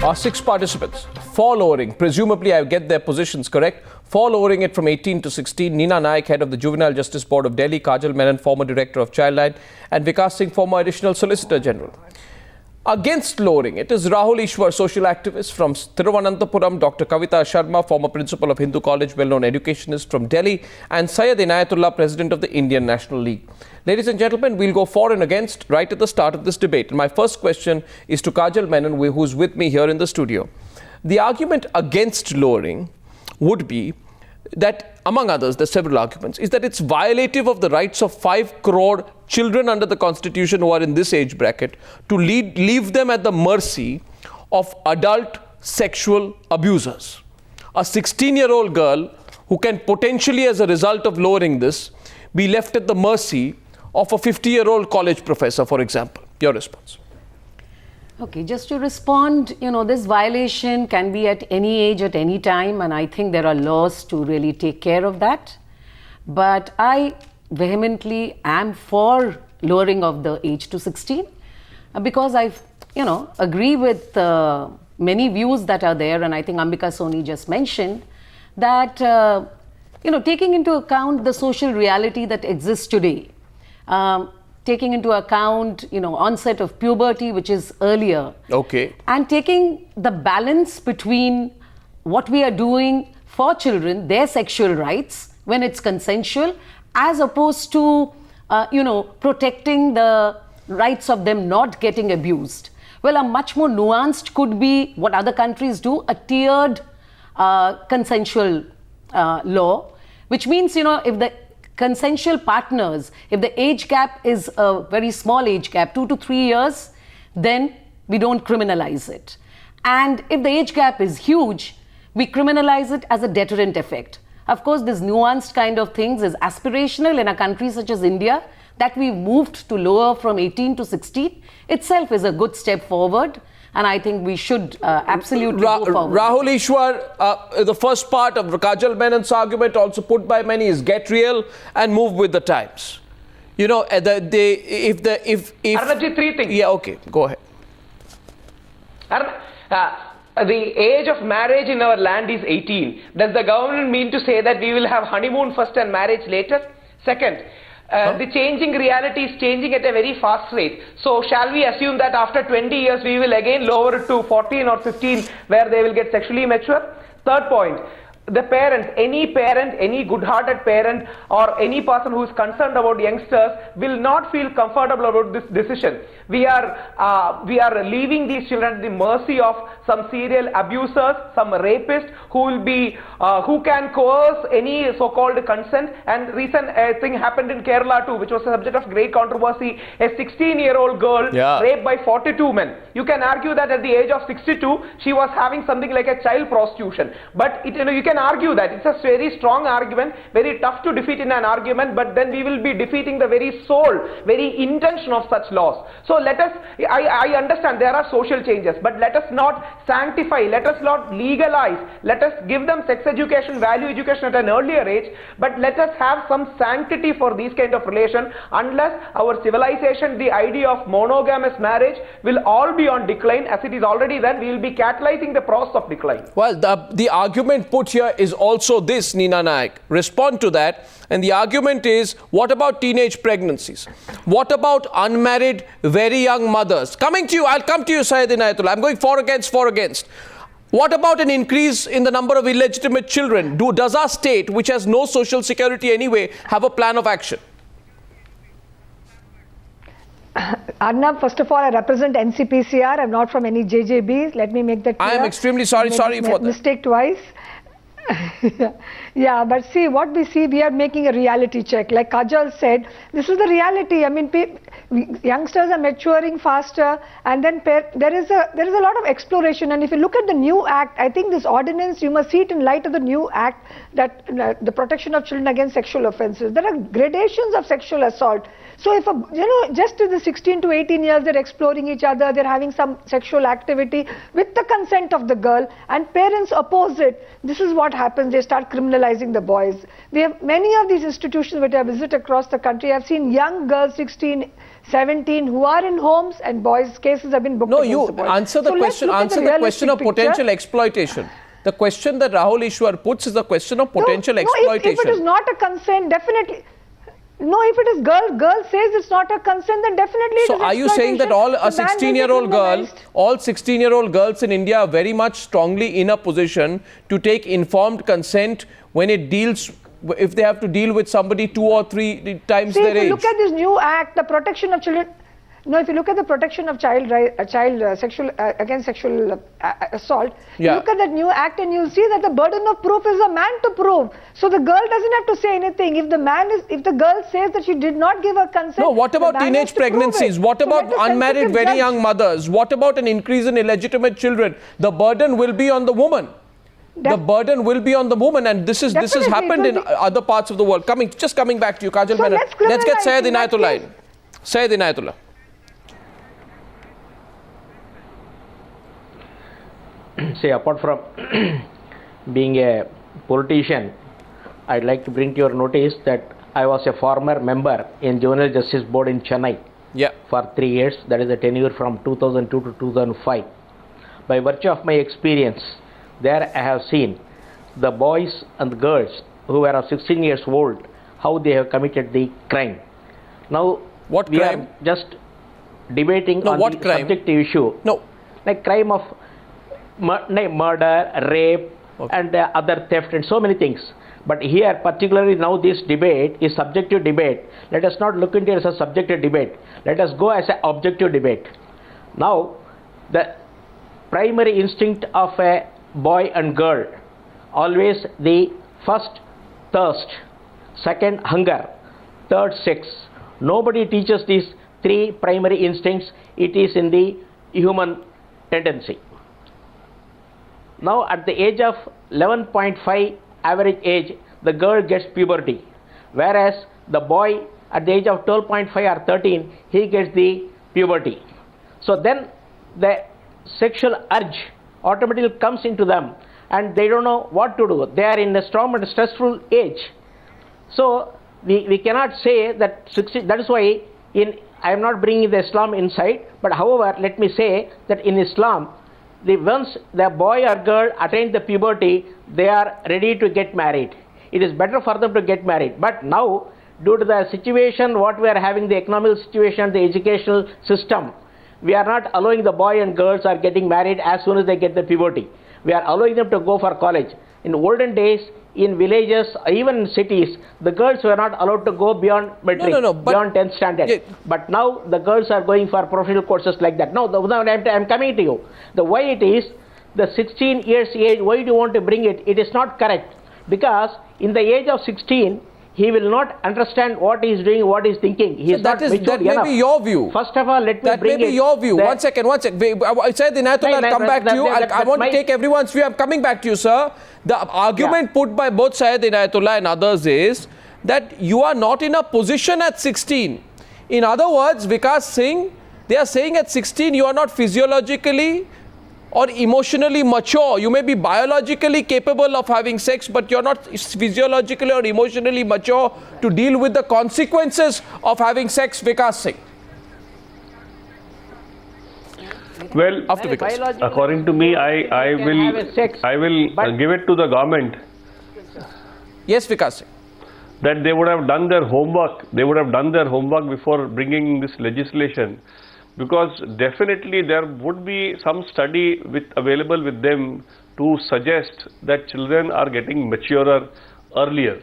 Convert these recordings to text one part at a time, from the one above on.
Our 6 participants for lowering, presumably I get their positions correct, for lowering it from 18 to 16, Neena Naik, head of the Juvenile Justice Board of Delhi, Kajal Menon, former director of Childline, and Vikas Singh, former additional solicitor general. Against lowering it is Rahul Ishwar, social activist from Thiruvananthapuram, Dr. Kavita Sharma, former principal of Hindu College, well-known educationist from Delhi, and Syed Inayatullah, president of the Indian National League. Ladies and gentlemen, we'll go for and against right at the start of this debate. And my first question is to Kajal Menon, who's with me here in the studio. The argument against lowering would be that, among others, there's several arguments, is that it's violative of the rights of 5 crore children under the Constitution who are in this age bracket to leave them at the mercy of adult sexual abusers. A 16-year-old girl who can potentially, as a result of lowering this, be left at the mercy of a 50-year-old college professor, for example. Your response. Okay, just to respond, this violation can be at any age, at any time, and I think there are laws to really take care of that. But I vehemently am for lowering of the age to 16 because I, agree with many views that are there, and I think Ambika Soni just mentioned that, taking into account the social reality that exists today, taking into account, onset of puberty, which is earlier. Okay. And taking the balance between what we are doing for children, their sexual rights, when it's consensual, as opposed to, protecting the rights of them not getting abused. Well, a much more nuanced could be what other countries do, a tiered consensual law, which means, if the consensual partners, if the age gap is a very small age gap, 2 to 3 years, then we don't criminalize it. And if the age gap is huge, we criminalize it as a deterrent effect. Of course, this nuanced kind of things is aspirational in a country such as India. That we moved to lower from 18 to 16 itself is a good step forward. And I think we should absolutely go forward. Rahul Ishwar, the first part of Kajal Menon's argument, also put by many, is get real and move with the times. If 3 things. Yeah, okay, go ahead. The age of marriage in our land is 18. Does the government mean to say that we will have honeymoon first and marriage later? Second, the changing reality is changing at a very fast rate. So shall we assume that after 20 years we will again lower it to 14 or 15 where they will get sexually mature? Third point, the parents, any good-hearted parent or any person who is concerned about youngsters will not feel comfortable about this decision. We are leaving these children at the mercy of some serial abusers, some rapists who can coerce any so-called consent. And recent thing happened in Kerala too, which was a subject of great controversy. A 16-year-old girl raped by 42 men. You can argue that at the age of 62, she was having something like a child prostitution. But you can argue that it's a very strong argument, very tough to defeat in an argument, but then we will be defeating the very soul, very intention of such laws. So let us, I understand there are social changes, but let us not sanctify, let us not legalize, let us give them sex education, value education at an earlier age, but let us have some sanctity for these kind of relation. Unless our civilization, the idea of monogamous marriage will all be on decline, as it is already then, we will be catalyzing the process of decline. Well, the argument put here is also this, Neena Naik. Respond to that. And the argument is, what about teenage pregnancies? What about unmarried, very young mothers? Coming to you, I'll come to you, Syed Inayatullah. I'm going for against. What about an increase in the number of illegitimate children? Does our state, which has no social security anyway, have a plan of action? Arnab, first of all, I represent NCPCR. I'm not from any JJBs. Let me make that clear. I am extremely sorry for that. Mistake twice. Yeah, but see, what we see, we are making a reality check. Like Kajal said, this is the reality. I mean, youngsters are maturing faster, and then there is a lot of exploration. And if you look at the new act, I think this ordinance, you must see it in light of the new act, that the protection of children against sexual offences. There are gradations of sexual assault. So if just in the 16 to 18 years, they're exploring each other, they're having some sexual activity with the consent of the girl, and parents oppose it. This is what happens. They start criminalizing the boys. We have many of these institutions which I visit across the country. I've seen young girls, 16, 17 who are in homes, and boys' cases have been booked. No, against you the boys. answer the So let's question. look at Answer the the question of realistic picture. potential exploitation. The question that Rahul Ishwar puts is the question of potential exploitation. If it is not a consent, definitely. No, if it is girl says it's not a consent, then definitely it So is are you saying that all a exploitation. The man will be 16-year-old girl, criminalized. all 16-year-old girls in India are very much strongly in a position to take informed consent when it deals, if they have to deal with somebody 2 or 3 times See, their if you age? look at this new act, the protection of children. No, if you look at the protection of sexual against sexual assault, you Yeah. look at that new act and you'll see that the burden of proof is a man to prove. So the girl doesn't have to say anything. If the girl says that she did not give her consent, No, what the about man has teenage to prove pregnancies? it. What So about let a unmarried, sensitive very judge- young mothers? What about an increase in illegitimate children? The burden will be on the woman. The burden will be on the woman, and this has Definitely, happened it in will be. other parts of the world. Coming back to you, Kajal So Menon. let's Let's get criminalize Syed in that Inayatullah in. case. Syed Inayatullah. Say, apart from being a politician, I'd like to bring to your notice that I was a former member in Juvenile Justice Board in Chennai Yeah. for 3 years. That is a tenure from 2002 to 2005. By virtue of my experience, there I have seen the boys and the girls who were of 16 years old, how they have committed the crime. Now, What we crime? are just debating No, on what the crime? subjective issue, No. like crime of murder, rape, and other theft and so many things. But here, particularly now, this debate is subjective debate. Let us not look into it as a subjective debate. Let us go as an objective debate. Now, the primary instinct of a boy and girl, always the first thirst, second hunger, third sex. Nobody teaches these 3 primary instincts. It is in the human tendency. Now, at the age of 11.5 average age, the girl gets puberty, whereas the boy at the age of 12.5 or 13, he gets the puberty. So then the sexual urge automatically comes into them, and they don't know what to do. They are in a storm and stressful age. So we cannot say that 60, that is why I am not bringing the Islam inside, but however, let me say that in Islam, once the boy or girl attain the puberty, they are ready to get married. It is better for them to get married. But now, due to the situation, what we are having, the economic situation, the educational system, we are not allowing the boy and girls are getting married as soon as they get the puberty. We are allowing them to go for college. In olden days, in villages, even in cities, the girls were not allowed to go beyond matric, beyond 10th standard. Yeah. But now the girls are going for professional courses like that. Now, I'm coming to you. The why it is, the 16 years age, why do you want to bring it? It is not correct. Because in the age of 16, he will not understand what he is doing, what he is thinking. He is not mature That may enough. be your view. First of all, let me That bring may be your view. One second. I said Inayatullah, I'll come back to you. I want to take everyone's view. I'm coming back to you, sir. The argument put by both Syed Inayatullah and others is that you are not in a position at 16. In other words, Vikas Singh, they are saying at 16 you are not physiologically or emotionally mature. You may be biologically capable of having sex, but you're not physiologically or emotionally mature to deal with the consequences of having sex, Vikas Singh. Well, After Vikas. according to me, I will give it to the government Yes, Vikas Singh. that they would have done their homework. They would have done their homework before bringing this legislation, because definitely there would be some study available with them to suggest that children are getting maturer earlier.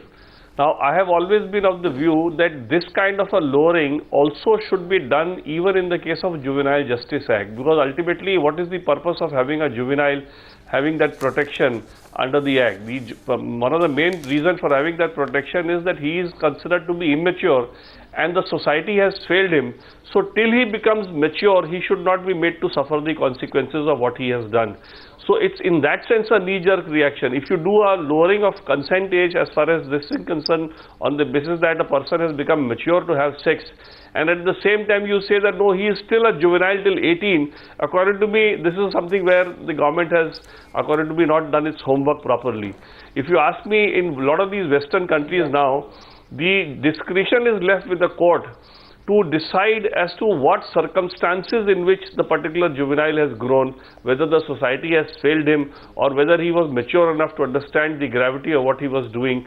Now, I have always been of the view that this kind of a lowering also should be done even in the case of Juvenile Justice Act, because ultimately what is the purpose of having a juvenile having that protection under the Act? One of the main reasons for having that protection is that he is considered to be immature and the society has failed him. So till he becomes mature, he should not be made to suffer the consequences of what he has done. So it's in that sense a knee-jerk reaction. If you do a lowering of consent age as far as this is concerned on the basis that a person has become mature to have sex, and at the same time you say that no, he is still a juvenile till 18, according to me, this is something where the government has, according to me, not done its homework properly. If you ask me, in a lot of these Western countries now, the discretion is left with the court to decide as to what circumstances in which the particular juvenile has grown, whether the society has failed him or whether he was mature enough to understand the gravity of what he was doing.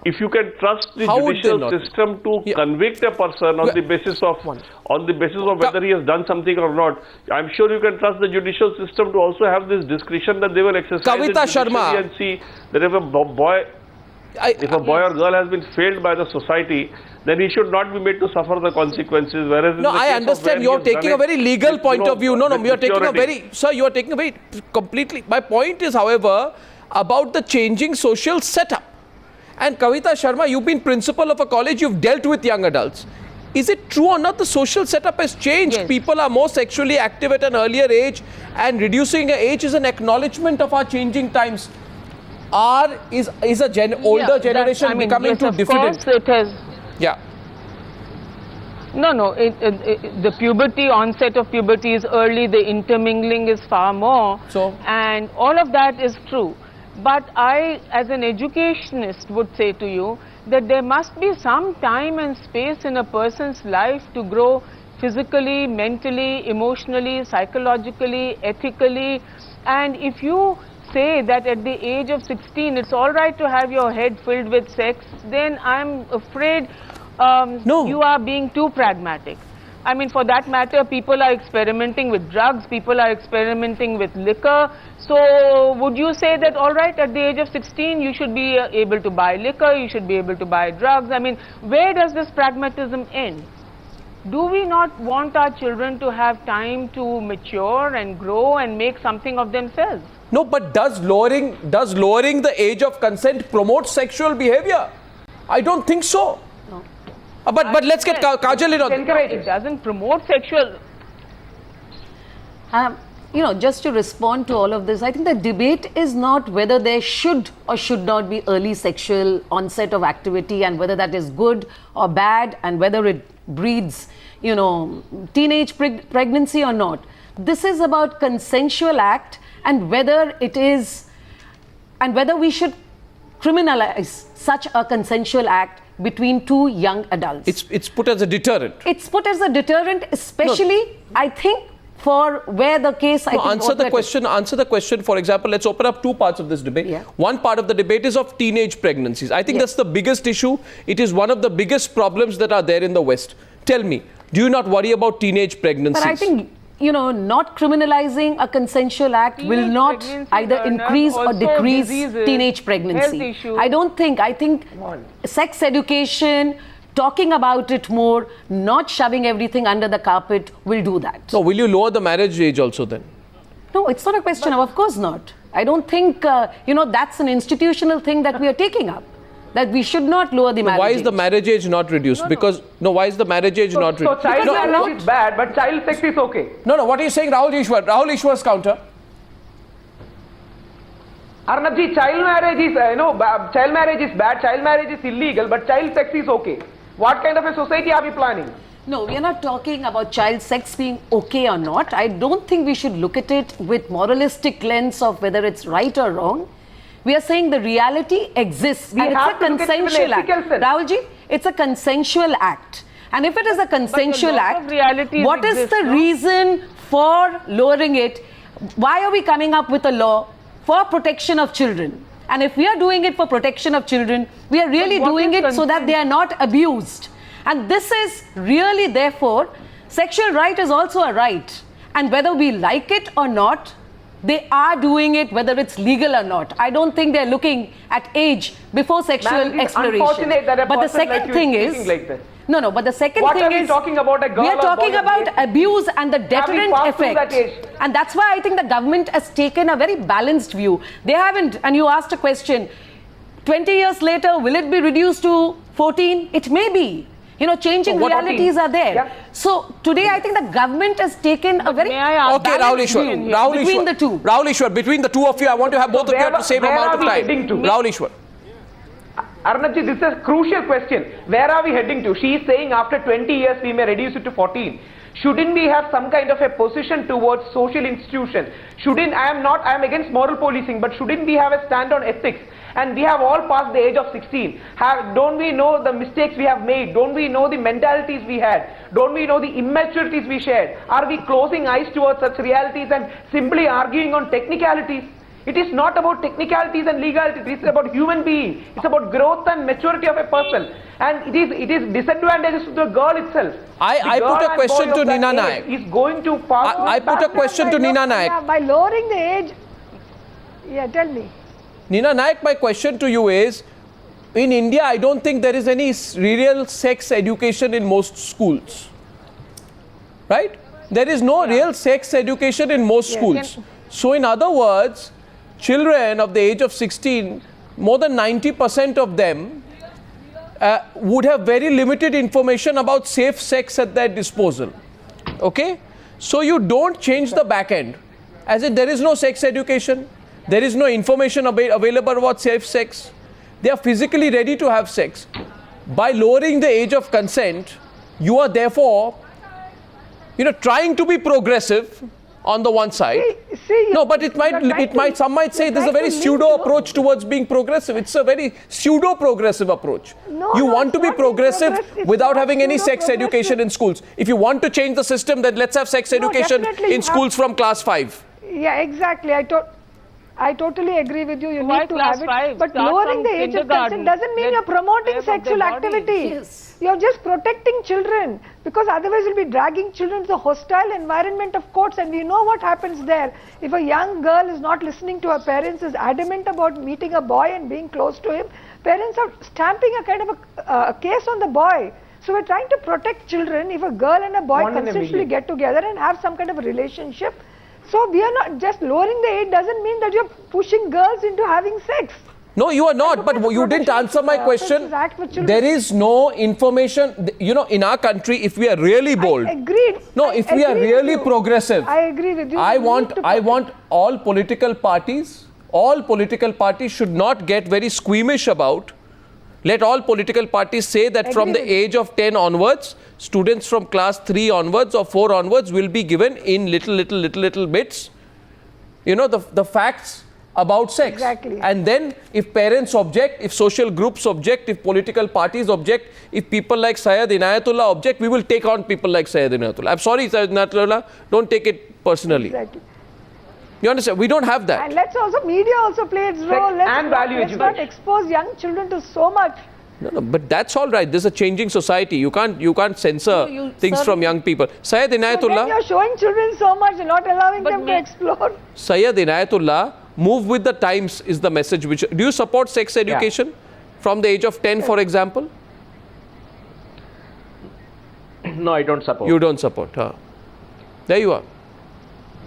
If you can trust the judicial system to convict a person on the basis of whether he has done something or not, I'm sure you can trust the judicial system to also have this discretion that they will exercise Kavita Sharma, and see that if a boy or girl has been failed by the society, then he should not be made to suffer the consequences. Whereas no, I understand you're taking a very legal point of view. No, you're taking a very, sir, you're taking a very completely. My point is, however, about the changing social setup. And Kavita Sharma, you've been principal of a college, you've dealt with young adults. Is it true or not the social setup has changed? Yes. People are more sexually active at an earlier age, and reducing age is an acknowledgement of our changing times. Is a older generation becoming too diffident? Of course it has. Yeah. No, the puberty, onset of puberty is early, the intermingling is far more. So? And all of that is true. But I, as an educationist, would say to you that there must be some time and space in a person's life to grow physically, mentally, emotionally, psychologically, ethically. And if you say that at the age of 16 it's all right to have your head filled with sex, then I'm afraid you are being too pragmatic. I mean, for that matter, people are experimenting with drugs, people are experimenting with liquor. So would you say that all right, at the age of 16 you should be able to buy liquor, you should be able to buy drugs? I mean, where does this pragmatism end? Do we not want our children to have time to mature and grow and make something of themselves? No, but does lowering the age of consent promote sexual behavior? I don't think so. No. But let's get Kajal in on. It doesn't promote sexual. Just to respond to all of this, I think the debate is not whether there should or should not be early sexual onset of activity and whether that is good or bad and whether it breeds, teenage pregnancy or not. This is about consensual act and whether it is, and whether we should criminalize such a consensual act between two young adults. It's put as a deterrent. It's put as a deterrent, especially, I think, for where the case, answer the question. For example, let's open up two parts of this debate. Yeah. One part of the debate is of teenage pregnancies. I think that's the biggest issue. It is one of the biggest problems that are there in the West. Tell me, do you not worry about teenage pregnancies? But I think, not criminalizing a consensual act will not either increase or decrease teenage pregnancy. I think sex education, talking about it more, not shoving everything under the carpet will do that. So will you lower the marriage age also then? No, it's not a question of course not. I don't think, that's an institutional thing that we are taking up. That we should not lower the marriage age. Why is the marriage age not reduced? Why is the marriage age not reduced? So child marriage is bad, but child sex is okay. No, what are you saying, Rahul Ishwar? Rahul Ishwar's counter. Arnabji, child marriage is, child marriage is bad, child marriage is illegal, but child sex is okay. What kind of a society are we planning? No, we are not talking about child sex being okay or not. I don't think we should look at it with moralistic lens of whether it's right or wrong. We are saying the reality exists and it's a consensual act. Rahulji, it's a consensual act. And if it is a consensual act, what is the reason for lowering it? Why are we coming up with a law for protection of children? And if we are doing it for protection of children, we are really doing it so that they are not abused. And this is really, therefore, sexual right is also a right. And whether we like it or not, they are doing it whether it's legal or not. I don't think they're looking at age before sexual exploration. But the second thing is, but the second thing is, talking about a girl we are talking about abuse and the deterrent effect. And that's why I think the government has taken a very balanced view. They haven't, and you asked a question, 20 years later, will it be reduced to 14? It may be. Changing realities are there. Yeah. So today, I think the government has taken a very balanced view between the two. Rahul Ishwar, between the two of you, I want to have both of you have the same amount of time. Rahul Ishwar. Arnabji, this is a crucial question. Where are we heading to? She is saying after 20 years we may reduce it to 14. Shouldn't we have some kind of a position towards social institutions? I am against moral policing, but shouldn't we have a stand on ethics? And we have all passed the age of 16. Don't we know the mistakes we have made? Don't we know the mentalities we had? Don't we know the immaturities we shared? Are we closing eyes towards such realities and simply arguing on technicalities? It is not about technicalities and legalities. It is about human being. It's about growth and maturity of a person. And it is disadvantageous to the girl itself. I put a question to Nina Nayak. Is going to pass. I put a question to Nina Nayak. Yeah, by lowering the age. Yeah, tell me. Nina Nayak, my question to you is, in India, I don't think there is any real sex education in most schools. Right? There is no real sex education in most schools. So in other words, children of the age of 16, more than 90% of them would have very limited information about safe sex at their disposal. Okay? So you don't change the back end. As in, there is no sex education. There is no information available about safe sex. They are physically ready to have sex. By lowering the age of consent, you are therefore, trying to be progressive on the one side. No, but some might say this is a very pseudo approach towards being progressive. It's a very pseudo progressive approach. You want to be progressive without having any sex education in schools. If you want to change the system, then let's have sex education in schools from class 5. Yeah, exactly. I totally agree with you. You Why need to class have it. five? But Start lowering from the age of kindergarten. consent doesn't mean Let you're promoting them have sexual their body. activity. Yes. You're just protecting children, because otherwise you'll be dragging children to the hostile environment of courts, and we know what happens there. If a young girl is not listening to her parents, is adamant about meeting a boy and being close to him, parents are stamping a kind of a case on the boy. So we're trying to protect children. If a girl and a boy consensually get together and have some kind of a relationship, so we are not just lowering the age doesn't mean that you're pushing girls into having sex. No, you are not. But you didn't answer my question. There is no information. In our country, if we are really bold. Agreed. No, if we are really progressive. I agree with you. I want all political parties should not get very squeamish about. Let all political parties say that from the age of 10 onwards, students from class 3 onwards or 4 onwards will be given in little bits, the facts about sex. Exactly. And then if parents object, if social groups object, if political parties object, if people like Syed Inayatullah object, we will take on people like Syed Inayatullah. I'm sorry, Syed Inayatullah, don't take it personally. Exactly. You understand? We don't have that. And media also play its role. Let's not expose young children to so much. No, but that's all right. This is a changing society. You can't censor things from young people. Syed Inayatullah. Then you're showing children so much, you're not allowing them to explore. Syed Inayatullah, move with the times is the message. Do you support sex education from the age of 10, for example? No, I don't support. You don't support. There you are.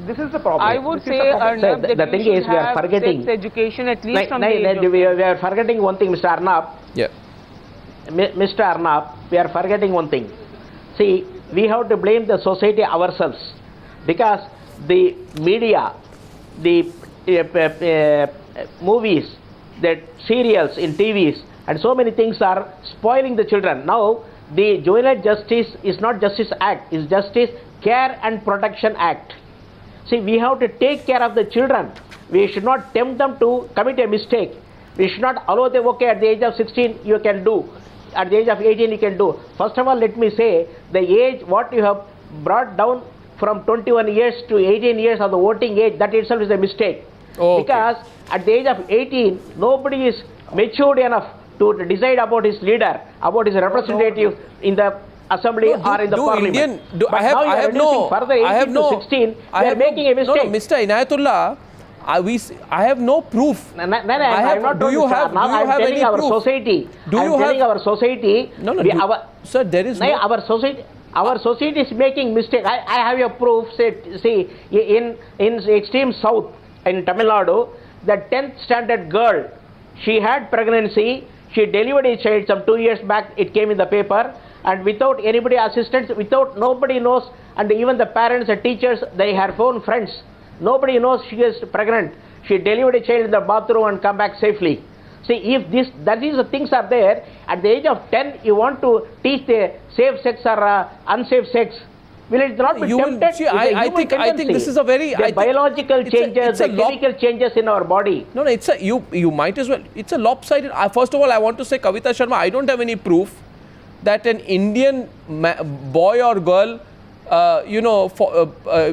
This is the problem. I would say, Arnab, that the thing we is, should we are have forgetting. sex education at least from the age of we are forgetting one thing, Mr. Arnab. Yeah. Mr. Arnab, we are forgetting one thing. See, we have to blame the society ourselves, because the media, the movies, the serials in TVs, and so many things are spoiling the children. Now, the Juvenile Justice is not Justice Act, it's Justice Care and Protection Act. See, we have to take care of the children. We should not tempt them to commit a mistake. We should not allow them, okay, at the age of 16 you can do, at the age of 18 you can do. First of all, let me say, the age what you have brought down from 21 years to 18 years of the voting age, that itself is a mistake. Okay. Because at the age of 18, nobody is matured enough to decide about his leader, about his representative in the assembly or in the parliament. I have no 16, they are making a mistake. No, Mr. Inayatullah, I have no proof. I'm not telling our society. Our society. Sir, there is no. Our society is making mistake. I have a proof. See, in extreme south, in Tamil Nadu, the 10th standard girl, she had pregnancy. She delivered a child some 2 years back. It came in the paper, and without anybody assistance, nobody knows, and even the parents, the teachers, they her own friends, nobody knows she is pregnant. She delivered a child in the bathroom and come back safely. See, if the things are there, at the age of 10, you want to teach the safe sex or unsafe sex. Will it not be You will- tempted? see, It's a I human think tendency. this is a very- the I think biological it's changes, a the lot- chemical changes in our body. No, it's a you might as well. It's a lopsided. First of all, I want to say, Kavita Sharma, I don't have any proof that an Indian boy or girl,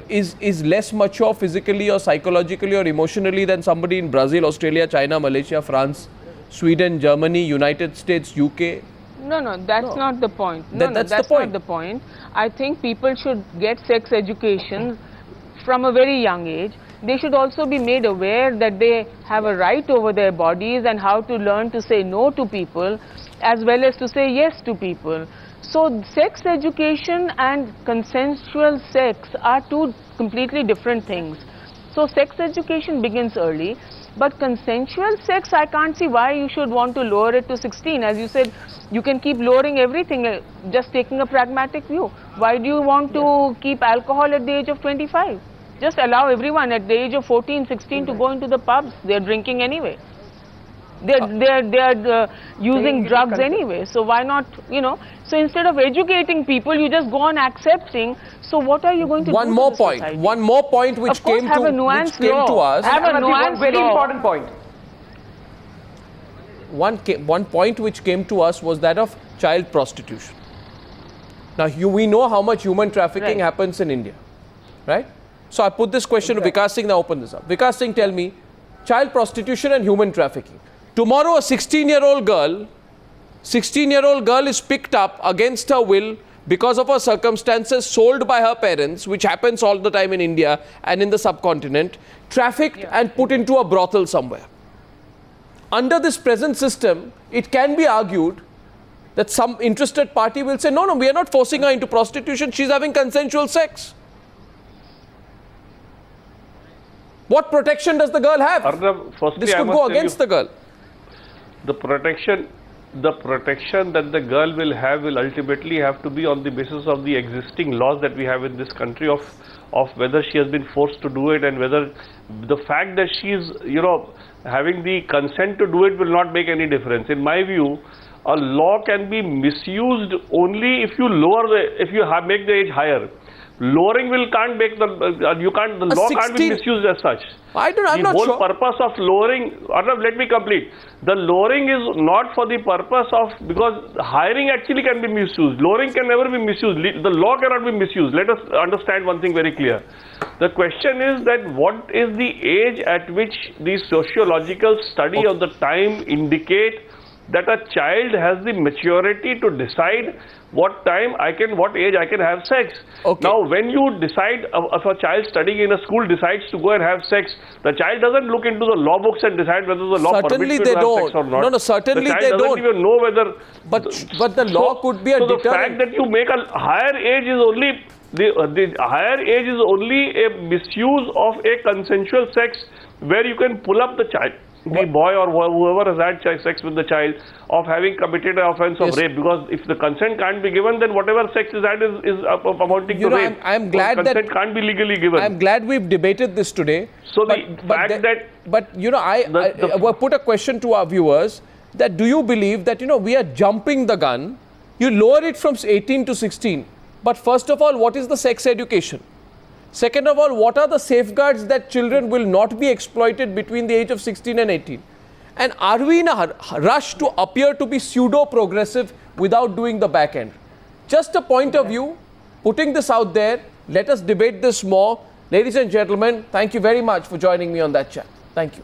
is less mature physically or psychologically or emotionally than somebody in Brazil, Australia, China, Malaysia, France, Sweden, Germany, United States, UK. No, that's not the point. That's the that's point. not the point. I think people should get sex education from a very young age. They should also be made aware that they have a right over their bodies and how to learn to say no to people as well as to say yes to people. So sex education and consensual sex are two completely different things. So sex education begins early, but consensual sex, I can't see why you should want to lower it to 16. As you said, you can keep lowering everything, just taking a pragmatic view. Why do you want to keep alcohol at the age of 25? Just allow everyone at the age of 14, 16 to go into the pubs. They're drinking anyway. They're using drugs anyway. So why not, So instead of educating people, you just go on accepting. So what are you going to do? One more point which Of course, came have to a nuanced which came to law. us. Have a One nuanced very law. important point. One point which came to us was that of child prostitution. Now, we know how much human trafficking Right. happens in India, right? So I put this question to Vikas Singh, now open this up. Vikas Singh, tell me, child prostitution and human trafficking. Tomorrow, a 16-year-old girl is picked up against her will because of her circumstances, sold by her parents, which happens all the time in India and in the subcontinent, trafficked and put into a brothel somewhere. Under this present system, it can be argued that some interested party will say, no, we are not forcing her into prostitution, she's having consensual sex. What protection does the girl have? Arnab, firstly, This I could must go tell against you, the girl. the protection that the girl will have will ultimately have to be on the basis of the existing laws that we have in this country of whether she has been forced to do it, and whether the fact that she is, having the consent to do it will not make any difference. In my view, a law can be misused only if you make the age higher. Lowering can't make the law can't be misused as such. I'm the not whole sure. purpose of lowering, Arnab, let me complete. The lowering is not for the purpose of, because hiring actually can be misused. Lowering can never be misused. The law cannot be misused. Let us understand one thing very clear. The question is that what is the age at which the sociological study of the time indicate that a child has the maturity to decide what age I can have sex. Okay. Now, when you decide, if a child studying in a school decides to go and have sex, the child doesn't look into the law books and decide whether the law Certainly permits you they to have don't. sex or not. No, certainly the child they doesn't don't. even know whether. But the law could be a so the deterrent. fact that you make a higher age is only the higher age is only a misuse of a consensual sex, where you can pull up the child, the boy or whoever has had sex with the child, of having committed an offense of rape. Because if the consent can't be given, then whatever sex is had is amounting to rape. I'm glad that consent can't be legally given. I'm glad we've debated this today. So but, the but fact that I will put a question to our viewers, that do you believe that we are jumping the gun? You lower it from 18 to 16, but first of all, what is the sex education? Second of all, what are the safeguards that children will not be exploited between the age of 16 and 18? And are we in a rush to appear to be pseudo-progressive without doing the back end? Just a point of view, putting this out there. Let us debate this more. Ladies and gentlemen, thank you very much for joining me on that chat. Thank you.